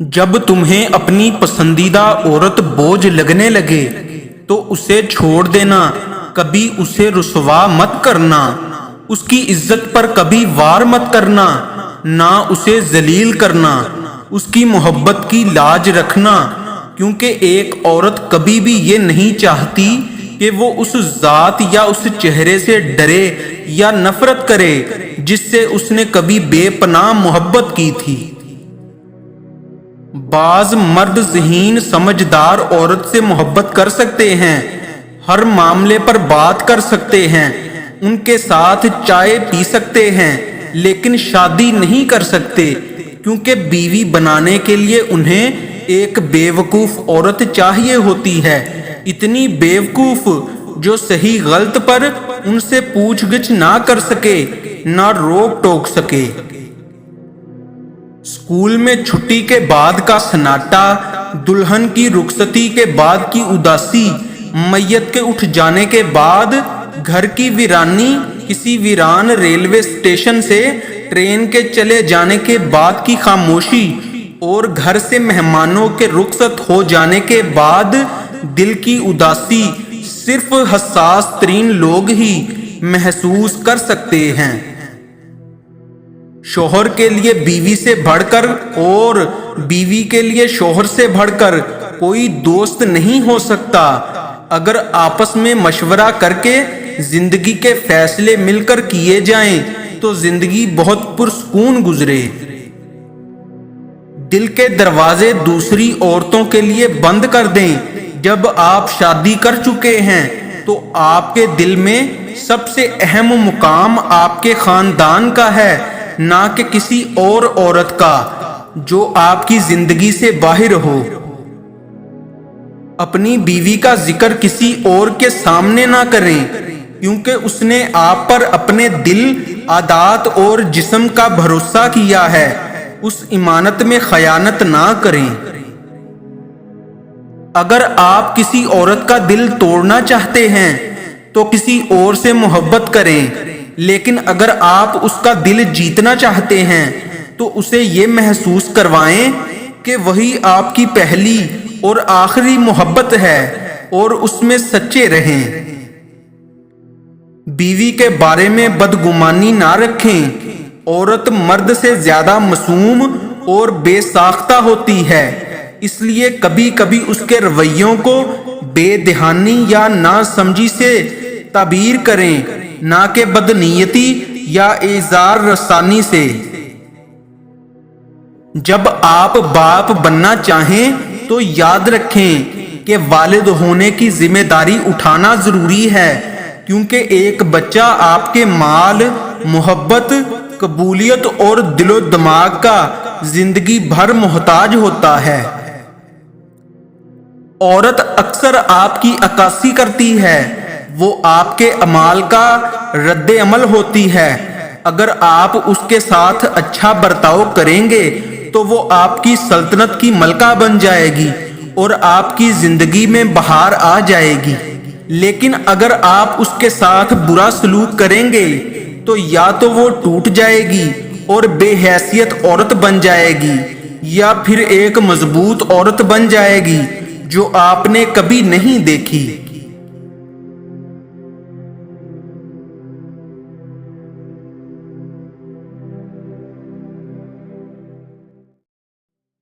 جب تمہیں اپنی پسندیدہ عورت بوجھ لگنے لگے تو اسے چھوڑ دینا، کبھی اسے رسوا مت کرنا، اس کی عزت پر کبھی وار مت کرنا، نہ اسے ذلیل کرنا، اس کی محبت کی لاج رکھنا، کیونکہ ایک عورت کبھی بھی یہ نہیں چاہتی کہ وہ اس ذات یا اس چہرے سے ڈرے یا نفرت کرے جس سے اس نے کبھی بے پناہ محبت کی تھی۔ بعض مرد ذہین سمجھدار عورت سے محبت کر سکتے ہیں، ہر معاملے پر بات کر سکتے ہیں، ان کے ساتھ چائے پی سکتے ہیں، لیکن شادی نہیں کر سکتے، کیونکہ بیوی بنانے کے لیے انہیں ایک بیوقوف عورت چاہیے ہوتی ہے، اتنی بیوقوف جو صحیح غلط پر ان سے پوچھ گچھ نہ کر سکے، نہ روک ٹوک سکے۔ اسکول میں چھٹی کے بعد کا سناٹا، دلہن کی رخصتی کے بعد کی اداسی، میت کے اٹھ جانے کے بعد گھر کی ویرانی، کسی ویران ریلوے اسٹیشن سے ٹرین کے چلے جانے کے بعد کی خاموشی، اور گھر سے مہمانوں کے رخصت ہو جانے کے بعد دل کی اداسی صرف حساس ترین لوگ ہی محسوس کر سکتے ہیں۔ شوہر کے لیے بیوی سے بڑھ کر اور بیوی کے لیے شوہر سے بڑھ کر کوئی دوست نہیں ہو سکتا۔ اگر آپس میں مشورہ کر کے زندگی کے فیصلے مل کر کیے جائیں تو زندگی بہت پرسکون گزرے۔ دل کے دروازے دوسری عورتوں کے لیے بند کر دیں۔ جب آپ شادی کر چکے ہیں تو آپ کے دل میں سب سے اہم مقام آپ کے خاندان کا ہے، نہ کہ کسی اور عورت کا جو آپ کی زندگی سے باہر ہو۔ اپنی بیوی کا ذکر کسی اور کے سامنے نہ کریں، کیونکہ اس نے آپ پر اپنے دل، عادات اور جسم کا بھروسہ کیا ہے، اس امانت میں خیانت نہ کریں۔ اگر آپ کسی عورت کا دل توڑنا چاہتے ہیں تو کسی اور سے محبت کریں، لیکن اگر آپ اس کا دل جیتنا چاہتے ہیں تو اسے یہ محسوس کروائیں کہ وہی آپ کی پہلی اور آخری محبت ہے، اور اس میں سچے رہیں۔ بیوی کے بارے میں بدگمانی نہ رکھیں۔ عورت مرد سے زیادہ معصوم اور بے ساختہ ہوتی ہے، اس لیے کبھی کبھی اس کے رویوں کو بے دہانی یا ناسمجھی سے تعبیر کریں، نہ کہ بدنیتی یا اعزار رسانی سے۔ جب آپ باپ بننا چاہیں تو یاد رکھیں کہ والد ہونے کی ذمہ داری اٹھانا ضروری ہے، کیونکہ ایک بچہ آپ کے مال، محبت، قبولیت اور دل و دماغ کا زندگی بھر محتاج ہوتا ہے۔ عورت اکثر آپ کی عکاسی کرتی ہے، وہ آپ کے اعمال کا رد عمل ہوتی ہے۔ اگر آپ اس کے ساتھ اچھا برتاؤ کریں گے تو وہ آپ کی سلطنت کی ملکہ بن جائے گی اور آپ کی زندگی میں بہار آ جائے گی، لیکن اگر آپ اس کے ساتھ برا سلوک کریں گے تو یا تو وہ ٹوٹ جائے گی اور بے حیثیت عورت بن جائے گی، یا پھر ایک مضبوط عورت بن جائے گی جو آپ نے کبھی نہیں دیکھی۔